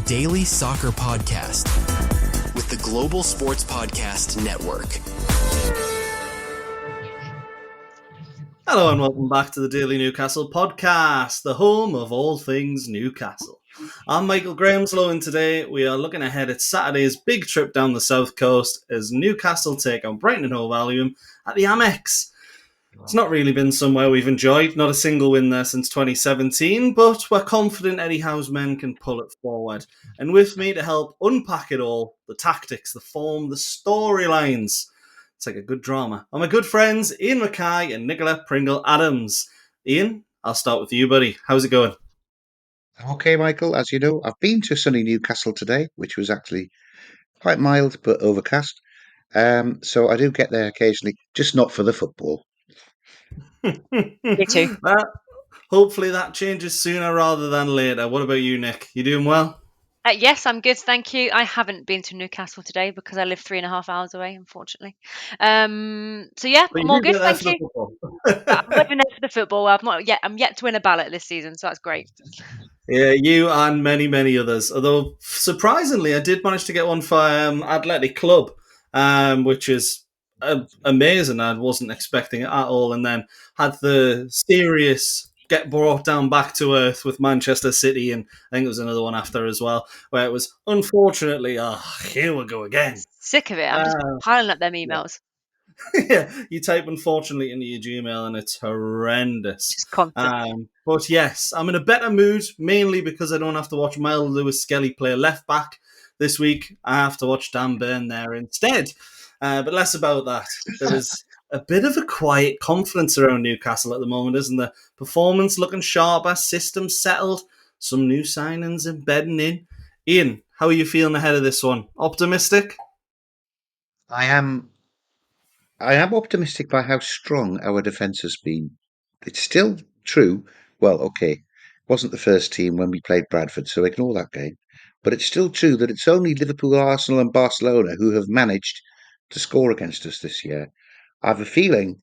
Daily Soccer Podcast with the Global Sports Podcast Network. Hello and welcome back to the Daily Newcastle Podcast, the home of all things Newcastle. I'm Michael Grahamslaw, and today we are looking ahead at Saturday's big trip down the south coast as Newcastle take on Brighton and Hove Albion at the Amex. It's not really been somewhere we've enjoyed, not a single win there since 2017, but we're confident Eddie Howe's men can pull it forward. And with me to help unpack it all, the tactics, the form, the storylines, it's like a good drama, are my good friends Iain Mackay and Nicola Pringle Adams. Iain, I'll start with you, buddy. How's it going? Okay, Michael, as you know, I've been to sunny Newcastle today, which was actually quite mild but overcast. So I do get there occasionally, just not for the football. Me too. Hopefully that changes sooner rather than later. What about you, Nick? You doing well? Yes, I'm good, thank you. I haven't been to Newcastle today because I live 3.5 hours away, unfortunately. So yeah, But I'm you all do good, get there thank for the you. football. I'm living there for the football. Well, I'm yet to win a ballot this season, so that's great. Yeah, you and many, many others. Although, surprisingly, I did manage to get one for Athletic Club, which is amazing. I wasn't expecting it at all. And then had the serious get brought down back to earth with Manchester City, and I think there was another one after as well, where it was, unfortunately, here we go again. Sick of it. I'm just piling up them emails. Yeah, you type unfortunately into your Gmail and it's horrendous. Just constant. But yes, I'm in a better mood, mainly because I don't have to watch Mel Lewis Skelly play left back this week. I have to watch Dan Burn there instead. But less about that. There is a bit of a quiet confidence around Newcastle at the moment, isn't there? Performance looking sharper, system settled, some new signings embedding in. Iain, how are you feeling ahead of this one? Optimistic? I am optimistic by how strong our defence has been. It's still true. Well, okay, wasn't the first team when we played Bradford, so ignore that game. But it's still true that it's only Liverpool, Arsenal, and Barcelona who have managed to score against us this year. I have a feeling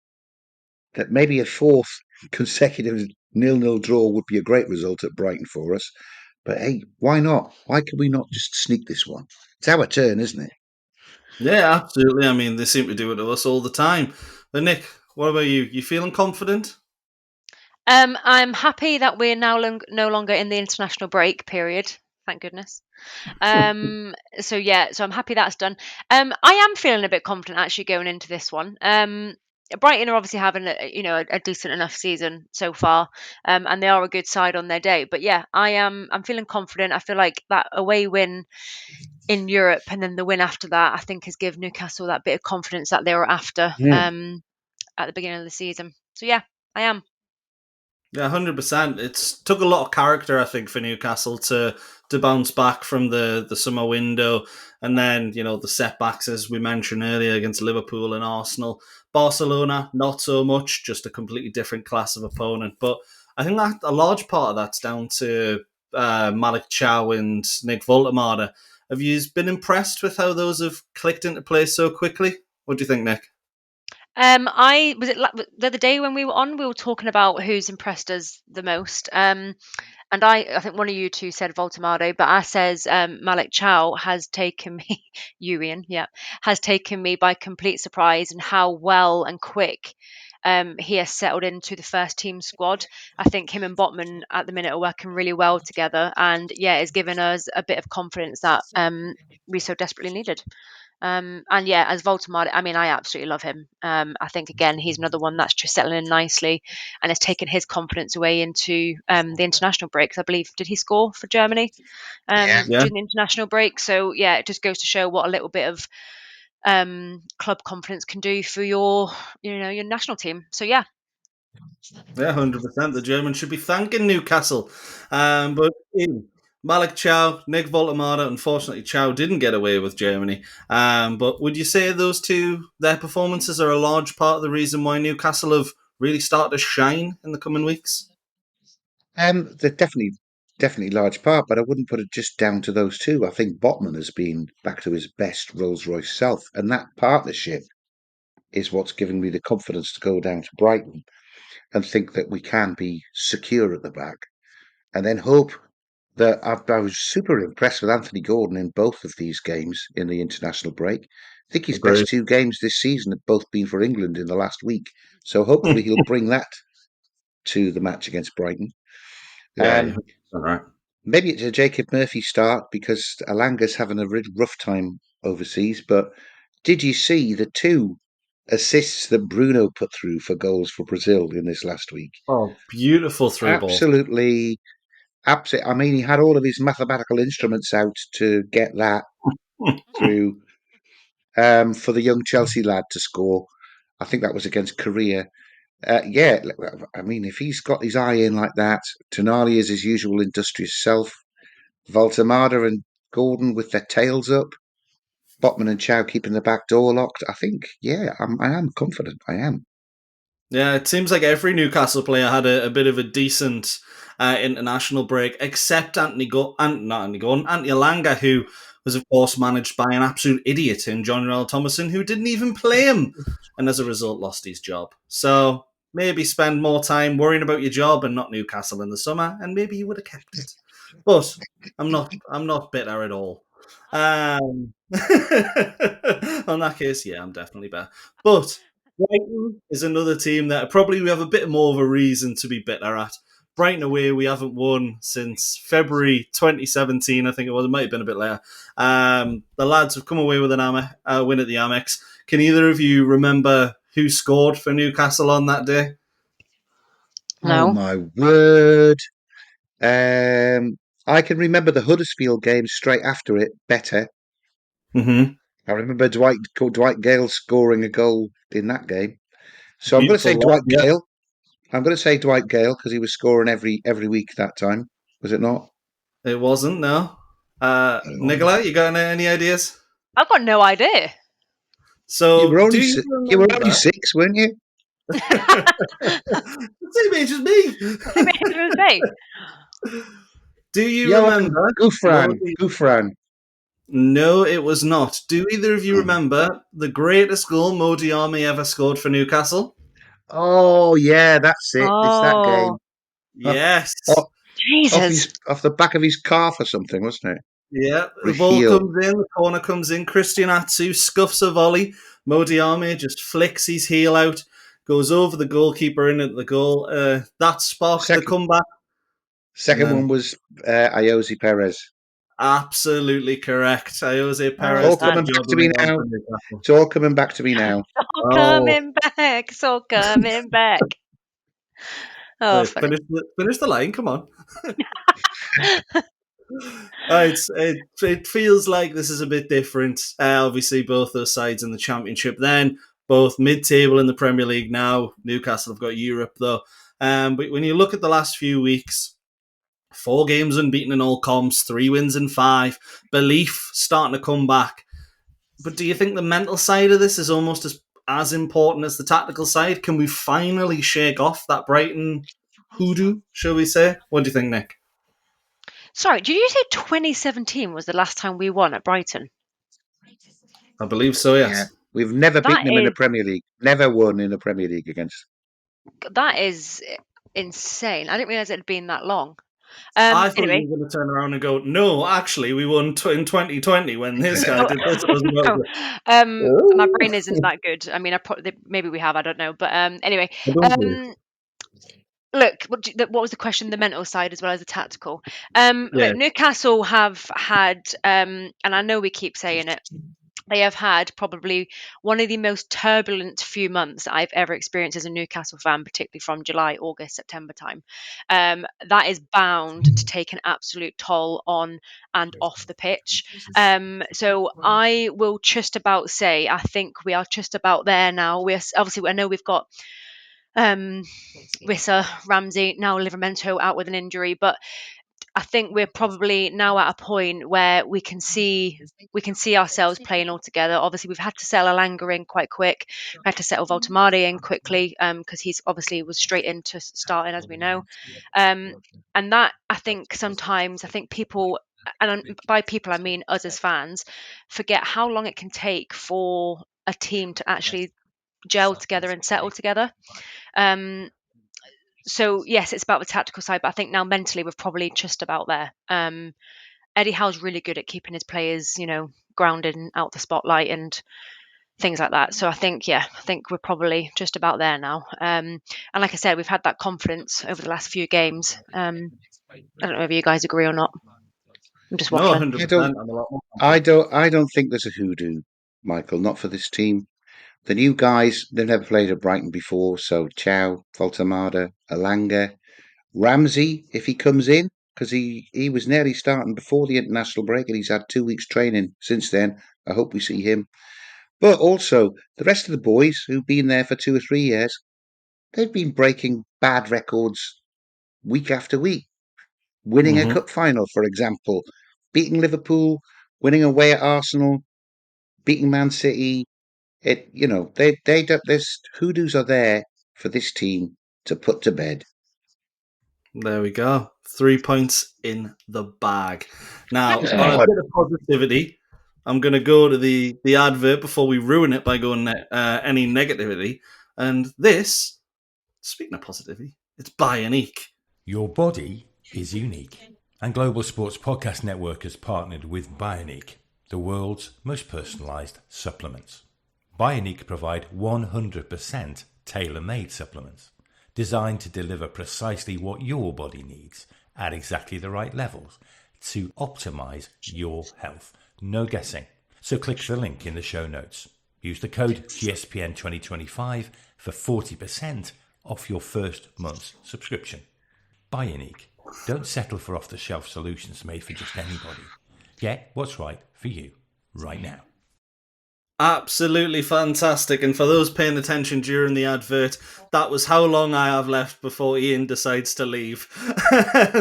that maybe a fourth consecutive 0-0 draw would be a great result at Brighton for us. But hey, why not? Why can we not just sneak this one? It's our turn, isn't it? Yeah, absolutely. I mean, they seem to do it to us all the time. But Nick, what about you? You feeling confident? I'm happy that we're now no longer in the international break period. Thank goodness. So I'm happy that's done. I am feeling a bit confident actually going into this one. Brighton are obviously having a decent enough season so far, and they are a good side on their day. But yeah, I'm feeling confident. I feel like that away win in Europe and then the win after that, I think, has given Newcastle that bit of confidence that they were after at the beginning of the season. So yeah, I am. Yeah, 100%. It's took a lot of character, I think, for Newcastle to bounce back from the summer window, and then the setbacks as we mentioned earlier against Liverpool and Arsenal. Barcelona, not so much, just a completely different class of opponent. But I think that a large part of that's down to Malik Chow and Nick Voltemade. Have you been impressed with how those have clicked into place so quickly? What do you think, Nick? I was it the other day when we were talking about who's impressed us the most. And I think one of you two said Voltemade, but I says Malik Chow has taken me, Iain, has taken me by complete surprise and how well and quick he has settled into the first team squad. I think him and Botman at the minute are working really well together, and it's given us a bit of confidence that we so desperately needed. And yeah, as Voltemade, I mean, I absolutely love him. I think, again, he's another one that's just settling in nicely and has taken his confidence away into the international break. I believe, did he score for Germany Yeah. during the international break? So yeah, it just goes to show what a little bit of club confidence can do for your national team. So yeah. Yeah, 100%. The Germans should be thanking Newcastle. But Malik Chow, Nick Voltemade, unfortunately, Chow didn't get away with Germany. But would you say those two, their performances are a large part of the reason why Newcastle have really started to shine in the coming weeks? They're definitely large part, but I wouldn't put it just down to those two. I think Botman has been back to his best Rolls-Royce self, and that partnership is what's giving me the confidence to go down to Brighton and think that we can be secure at the back, and then hope I was super impressed with Anthony Gordon in both of these games in the international break. I think his Agreed. best 2 games this season have both been for England in the last week. So hopefully he'll bring that to the match against Brighton. Yeah, you're Um, 100% right. maybe it's a Jacob Murphy start because Alanga's having a really rough time overseas. But did you see the 2 assists that Bruno put through for goals for Brazil in this last week? Oh, beautiful through ball. Absolutely. Absolutely. I mean, he had all of his mathematical instruments out to get that through for the young Chelsea lad to score. I think that was against Korea. Yeah, I mean, if he's got his eye in like that, Tonali is his usual industrious self. Voltemada and Gordon with their tails up. Botman and Chow keeping the back door locked. I think, yeah, I am confident. I am. Yeah, it seems like every Newcastle player had a bit of a decent international break, except Anthony Alanga, who was, of course, managed by an absolute idiot in John Rell Thomason, who didn't even play him, and as a result lost his job. So maybe spend more time worrying about your job and not Newcastle in the summer, and maybe you would have kept it. But I'm not bitter at all. On that case, yeah, I'm definitely better. But Brighton is another team that probably we have a bit more of a reason to be bitter at. Brighton away, we haven't won since February 2017, I think it was. It might have been a bit later. The lads have come away with an win at the Amex. Can either of you remember who scored for Newcastle on that day? Oh, No. my word. I can remember the Huddersfield game straight after it better. Mm-hmm. I remember Dwight Gale scoring a goal in that game. So I'm going to say Beautiful lob, Dwight yeah. Gale. I'm going to say Dwight Gale because he was scoring every week that time. Was it not? It wasn't, no. Oh. Nicola, you got any ideas? I've got no idea. You So, were do only you you were only remember? 6, weren't you? Same age as me. I mean, I was gonna say, Do you Johan remember Modi? Gouffran. No, it was not. Do either of you Oh. remember the greatest goal Modi Army ever scored for Newcastle? Oh, yeah, that's it. It's that oh, game. Off, Yes. off, Jesus. off the back of his calf or something, wasn't it? Yeah, Or the his ball heel. comes in, the corner comes in. Christian Atsu scuffs a volley. Modi Army just flicks his heel out, goes over the goalkeeper in at the goal. That sparked the Second, comeback. And second then one was Iosi Perez. absolutely correct. Jose It's Oh, Perez all did the coming God. back job to me late on now. for Newcastle. It's all coming back to me now. So Oh, coming back. So coming back. Oh, wait, funny. finish the line. Come on. It feels like this is a bit different. Obviously, both those sides in the Championship then, both mid-table in the Premier League now. Newcastle have got Europe, though. But when you look at the last few weeks, 4 games unbeaten in all comps, 3 wins in 5, belief starting to come back. But do you think the mental side of this is almost as important as the tactical side? Can we finally shake off that Brighton hoodoo, shall we say? What do you think, Nick? Sorry, did you say 2017 was the last time we won at Brighton? I believe so, Yeah. yes. We've never That beaten him in the is Premier League. Never won in the Premier League against. that is insane. I didn't realize it had been that long. I thought you Anyway, were going to turn around and go, no, actually, we won in 2020 when this guy oh, did this. I was no, about my to brain isn't that good. I mean, I probably maybe we have. I don't know, but anyway, I don't worry. look, what was the question? The mental side as well as the tactical. Yeah, Look, Newcastle have had, and I know we keep saying it, they have had probably one of the most turbulent few months I've ever experienced as a Newcastle fan, particularly from July, August, September time. That is bound to take an absolute toll on and off the pitch. So I will just about say I think we are just about there now. We're obviously I know we've got Wissa, Ramsey, now Livramento out with an injury, but I think we're probably now at a point where we can see ourselves playing all together. Obviously, we've had to settle Alanga in quite quick. We had to settle Voltemade in quickly because he's obviously was straight into starting, as we know. Um, and that I think people, and by people I mean us as fans, forget how long it can take for a team to actually gel together and settle together. Um, So yes, it's about the tactical side, but I think now mentally we're probably just about there. Eddie Howe's really good at keeping his players, grounded and out the spotlight and things like that. So I think we're probably just about there now. And like I said, we've had that confidence over the last few games. I don't know if you guys agree or not. I'm just No, waffling. 100%. I'm a lot more I don't think there's a hoodoo, Michael. Not for this team. The new guys, they've never played at Brighton before, so Chow, Voltamada, Alanga, Ramsey, if he comes in, because he was nearly starting before the international break and he's had 2 weeks training since then. I hope we see him. But also, the rest of the boys who've been there for 2 or 3 years, they've been breaking bad records week after week. Winning a Mhm. cup final, for example, beating Liverpool, winning away at Arsenal, beating Man City. They don't. There's hoodoos are there for this team to put to bed. There we go. 3 points in the bag. Now, on a God. bit of positivity, I'm going to go to the advert before we ruin it by going any negativity. And this, speaking of positivity, it's Bionique. Your body is unique. And Global Sports Podcast Network has partnered with Bionique, the world's most personalised supplements. Bionique provide 100% tailor-made supplements designed to deliver precisely what your body needs at exactly the right levels to optimise your health. No guessing. So click the link in the show notes. Use the code GSPN 2025 for 40% off your first month's subscription. Bionique. Don't settle for off-the-shelf solutions made for just anybody. Get what's right for you right now. Absolutely fantastic. And for those paying attention during the advert, that was how long I have left before Iain decides to leave.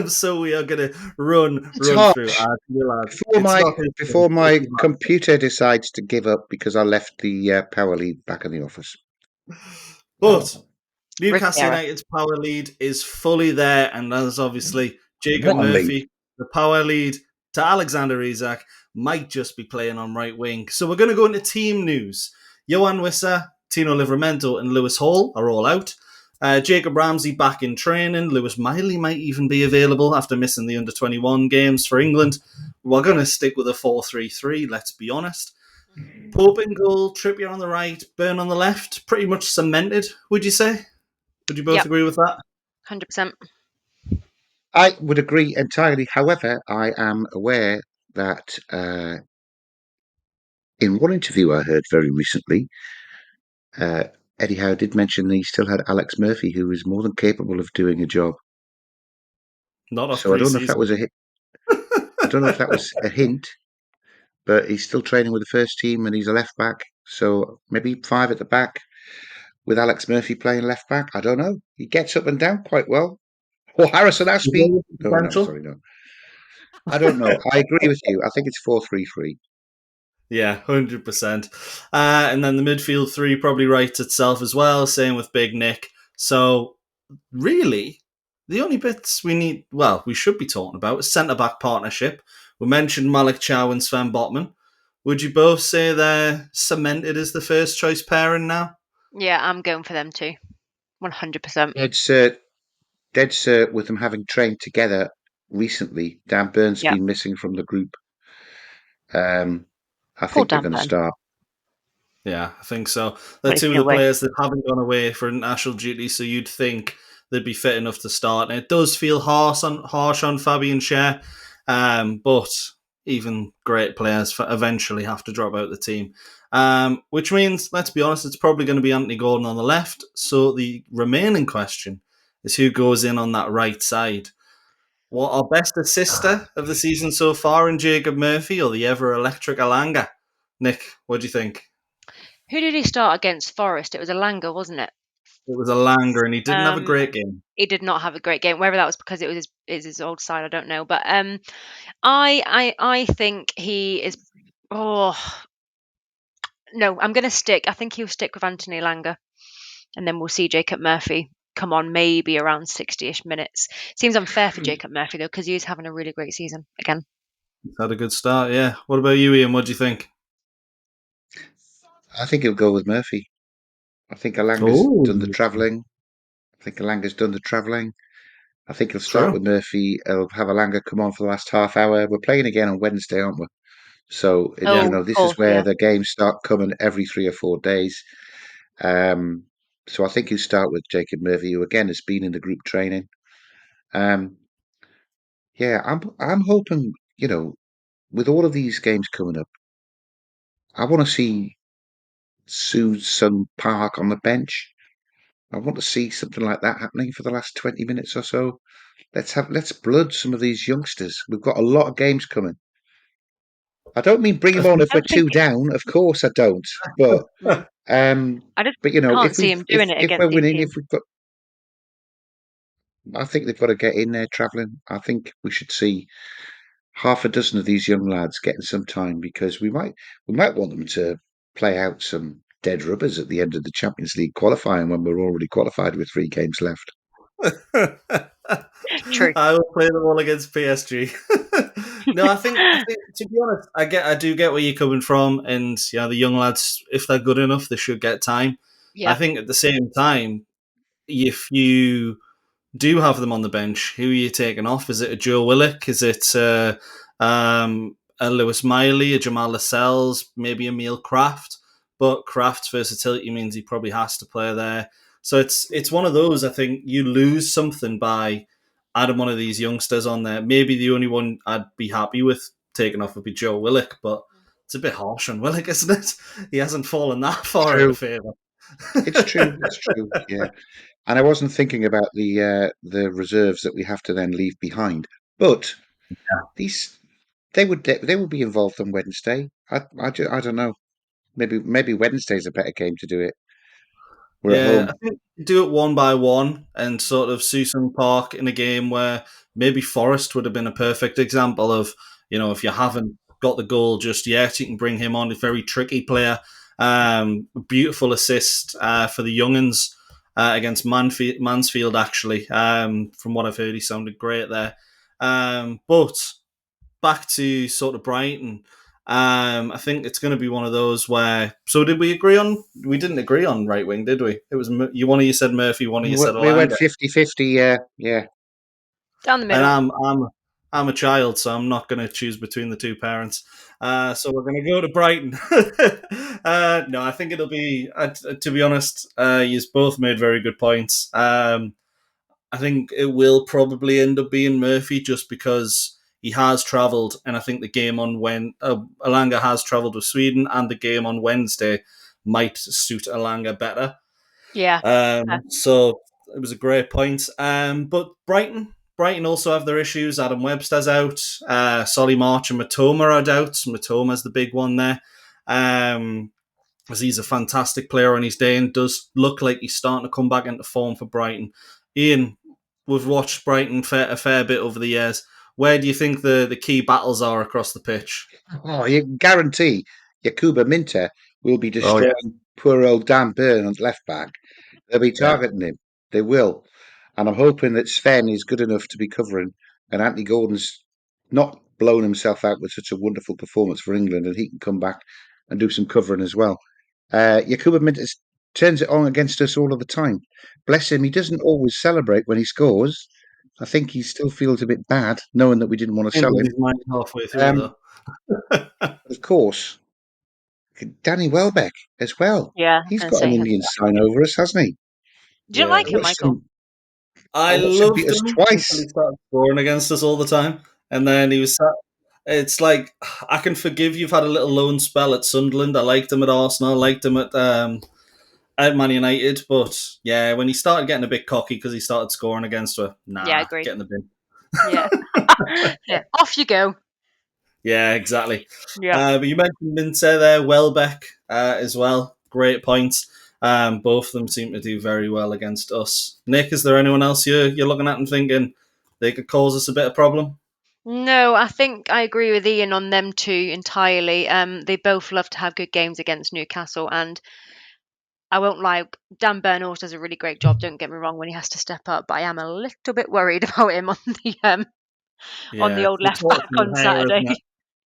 So we are going to run Tom, through ads. Before my computer decides to give up because I left the power lead back in the office. But Newcastle Riviera. United's power lead is fully there, and there's obviously Jacob What a lead. Murphy, the power lead to Alexander Isak, might just be playing on right wing. So we're going to go into team news. Johan Wissa, Tino Livramento, and Lewis Hall are all out. Jacob Ramsey back in training. Lewis Miley might even be available after missing the under-21 games for England. We're going to stick with a 4-3-3, let's be honest. Pope in goal, Trippier on the right, Burn on the left. Pretty much cemented, would you say? Would you both Yep. agree with that? 100%. I would agree entirely. However, I am aware that in one interview I heard very recently, Eddie Howe did mention that he still had Alex Murphy, who was more than capable of doing a job. Not off So I don't know if that pre-season. was a hit. I don't know if that was a hint, but he's still training with the first team and he's a left back. So maybe 5 at the back with Alex Murphy playing left back. I don't know. He gets up and down quite well. Or Harrison Ashby. Potential? No. I don't know. I agree with you. I think it's 4-3-3. Yeah, 100%. And then the midfield three probably writes itself as well, same with Big Nick. So, really, the only bits we should be talking about is centre-back partnership. We mentioned Malik Chow and Sven Botman. Would you both say they're cemented as the first choice pairing now? Yeah, I'm going for them too. 100%. Dead cert with them having trained together recently. Dan Burn's Yeah. been missing from the group. I Poor think they're Dan going to Burn. start. Yeah, I think so. They're Well, two of no the way. players that haven't gone away for international duty, so you'd think they'd be fit enough to start. And it does feel harsh on Fabian Schär, but even great players eventually have to drop out the team. Which means, let's be honest, it's probably going to be Anthony Gordon on the left. So the remaining question is who goes in on that right side. What our best assister of the season so far in Jacob Murphy or the ever-electric Alanga? Nick, what do you think? Who did he start against? Forest. It was Alanga, wasn't it? It was Alanga, and he didn't have a great game. He did not have a great game. Whether that was because it was his old side, I don't know. But I think he is. Oh no, I'm going to stick. I think he'll stick with Anthony Alanga, and then we'll see Jacob Murphy come on maybe around 60-ish minutes. Seems unfair for Jacob Murphy though, because he is having a really great season again. He's had a good start, yeah. What about you, Iain? What do you think? I think he'll go with Murphy. I think Alanga's done the travelling. I think Alanga's done the travelling. I think he'll start True. with Murphy. He'll have Alanga come on for the last half hour. We're playing again on Wednesday, aren't we? So, Yeah. Oh, of this is course, where yeah. the games start coming every 3 or 4 days. So I think you start with Jacob Murphy, who again has been in the group training. Um, yeah, I'm hoping, with all of these games coming up, I want to see Sue Sun Park on the bench. I want to see something like that happening for the last 20 minutes or so. Let's blood some of these youngsters. We've got a lot of games coming. I don't mean bring I him on think, if I we're don't think. two down. Of course I don't. But Mm, um, I just but can't if see we him doing it if against we're these winning, if teams. we've got, I think they've got to get in there travelling. I think we should see half a dozen of these young lads getting some time because we might want them to play out some dead rubbers at the end of the Champions League qualifying when we're already qualified with 3 games left. True. I will play them all against PSG. No, I think to be honest, I do get where you're coming from, and the young lads, if they're good enough, they should get time. I Yeah. think at the same time, if you do have them on the bench, who are you taking off? Is it a Joe Willock? Is it a Lewis Miley, a Jamal Lascelles, maybe Emil Kraft? But Kraft's versatility means he probably has to play there. So it's one of those. I think you lose something by adding one of these youngsters on there. Maybe the only one I'd be happy with taking off would be Joe Willock, but it's a bit harsh on Willock, isn't it? He hasn't fallen that far out True. of favour. It's true. It's true. Yeah. And I wasn't thinking about the reserves that we have to then leave behind. But these they would be involved on Wednesday. I don't know. Maybe Wednesday's a better game to do it. We're at Yeah, I home. think do it one by one and sort of Susan Park in a game where maybe Forrest would have been a perfect example of, if you haven't got the goal just yet, you can bring him on. A very tricky player. Beautiful assist for the younguns against Mansfield, actually. From what I've heard, he sounded great there. But back to sort of Brighton. I think it's going to be one of those where. So did we agree on? We didn't agree on right wing, did we? It was one of you said Murphy, one of you said We went Alanga, 50-50. Yeah, yeah. Down the and middle. I'm a child, so I'm not going to choose between the two parents. So we're going to go to Brighton. No, I think it'll be. To be honest, you both made very good points. I think it will probably end up being Murphy just because he has travelled, and I think the game on Alanga has travelled with Sweden, and the game on Wednesday might suit Alanga better. Yeah. So it was a great point. But Brighton also have their issues. Adam Webster's out. Solly March and Matoma are out. Matoma's the big one there. As he's a fantastic player on his day and does look like he's starting to come back into form for Brighton. Iain, we've watched Brighton a fair bit over the years. Where do you think the key battles are across the pitch? Oh, you can guarantee Yakuba Minter will be Oh yeah, destroying poor old Dan Burn on left back. They'll be yeah, targeting him. They will. And I'm hoping that Sven is good enough to be covering, and Anthony Gordon's not blown himself out with such a wonderful performance for England, and he can come back and do some covering as well. Yakuba Minter turns it on against us all of the time. Bless him, he doesn't always celebrate when he scores. I think he still feels a bit bad knowing that we didn't want to sell changes him. his mind halfway through Um, though. but of course, Danny Welbeck as well. Yeah. I was He's going to got an say. Indian sign over us, hasn't he? Do you Yeah, like I him, watched Michael? him. I I watched him loved beat us him until twice. he started scoring against us all the time, and then he was. It's like I can forgive you've had a little loan spell at Sunderland. I liked him at Arsenal. I liked him at Man United, but yeah, when he started getting a bit cocky because he started scoring against her, Yeah, nah, agreed. get in the bin. Yeah. Yeah. Off you go. Yeah, exactly. Yeah. But you mentioned Minter there, Welbeck as well. Great points. Both of them seem to do very well against us. Nick, is there anyone else you're looking at and thinking they could cause us a bit of problem? No, I think I agree with Iain on them two entirely. They both love to have good games against Newcastle, and I won't lie, Dan Burn always does a really great job. Don't get me wrong when he has to step up, but I am a little bit worried about him on the Yeah, old the left back torch from on the higher, Saturday. isn't it?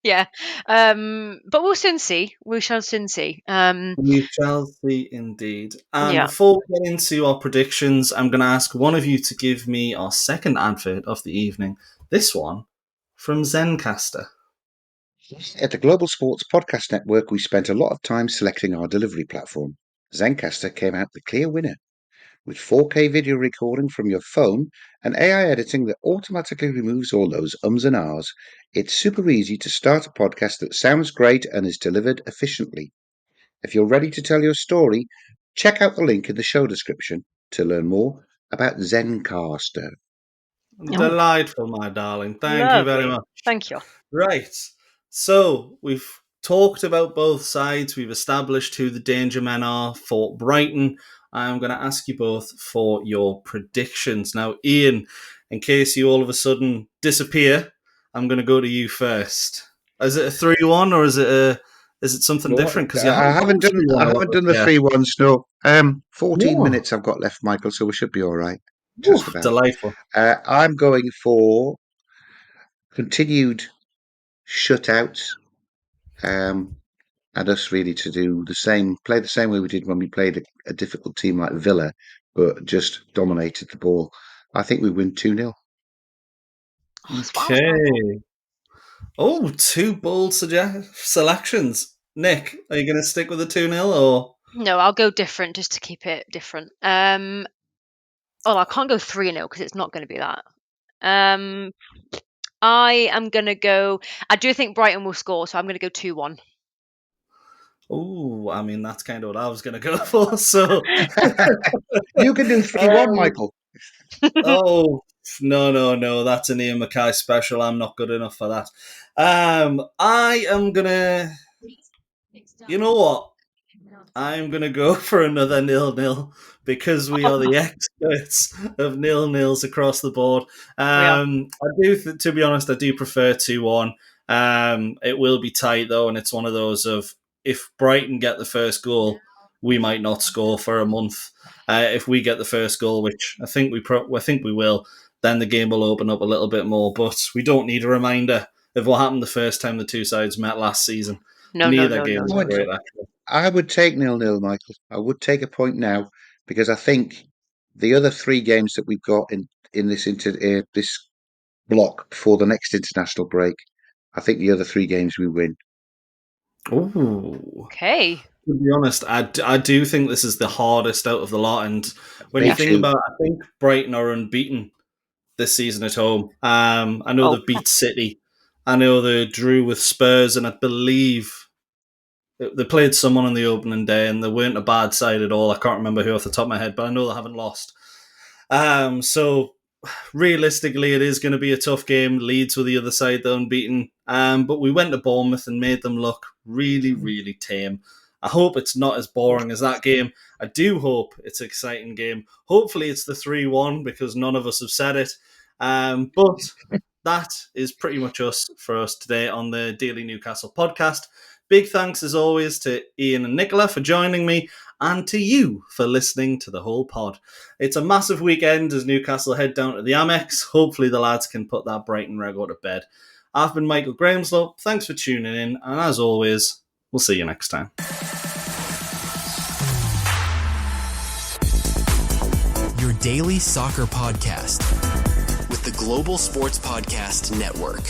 Yeah. But we'll soon see. We shall soon see. We shall see indeed. And Yeah. before we get into our predictions, I'm going to ask one of you to give me our second advert of the evening. This one from Zencaster. At the Global Sports Podcast Network, we spent a lot of time selecting our delivery platform. Zencaster came out the clear winner. With 4K video recording from your phone and AI editing that automatically removes all those ums and ahs, it's super easy to start a podcast that sounds great and is delivered efficiently. If you're ready to tell your story, check out the link in the show description to learn more about Zencaster. Delightful, my darling. Thank you very Lovely. much. Thank you. Right. So we've talked about both sides. We've established who the danger men are for Brighton. I'm going to ask you both for your predictions. Now, Iain, in case you all of a sudden disappear, I'm going to go to you first. Is it a 3-1 or is it something different? Because I haven't done the 3-1s. No, 14 minutes I've got left, Michael, so we should be all right. Just about. Delightful. I'm going for continued shutouts, and us really to play the same way we did when we played a difficult team like Villa, but just dominated the ball. I think we win 2-0. Okay. Oh, 2 bold selections. Nick, are you going to stick with the 2-0 or? No, I'll go different just to keep it different. I can't go 3-0 because it's not going to be that. I am going to go. I do think Brighton will score, so I'm going to go 2-1. Oh, I mean, that's kind of what I was going to go for. So you can do 3-1, Michael. Oh, no. That's an Ian Mackay special. I'm not good enough for that. I am going to... You know what? I'm going to go for another 0-0 because we are the experts of 0-0s across the board. To be honest, I do prefer 2-1. It will be tight, though, and it's one of those of if Brighton get the first goal, we might not score for a month. If we get the first goal, which I think we will, then the game will open up a little bit more. But we don't need a reminder of what happened the first time the two sides met last season. Neither game was great, actually. I would take 0-0, Michael. I would take a point now because I think the other 3 games that we've got in this this block before the next international break, I think the other 3 games we win. Ooh. Okay. To be honest, I do think this is the hardest out of the lot. And when you think about it, I think Brighton are unbeaten this season at home. I know they've beat City. I know they drew with Spurs, and I believe they played someone on the opening day, and they weren't a bad side at all. I can't remember who off the top of my head, but I know they haven't lost. So realistically, it is going to be a tough game. Leeds were the other side, they're unbeaten. But we went to Bournemouth and made them look really, really tame. I hope it's not as boring as that game. I do hope it's an exciting game. Hopefully it's the 3-1 because none of us have said it. But that is pretty much us for us today on the Daily Newcastle podcast. Big thanks as always to Iain and Nicola for joining me and to you for listening to the whole pod. It's a massive weekend as Newcastle head down to the Amex. Hopefully the lads can put that Brighton record to bed. I've been Michael Grahamslaw. Thanks for tuning in, and as always, we'll see you next time. Your daily soccer podcast with the Global Sports Podcast Network.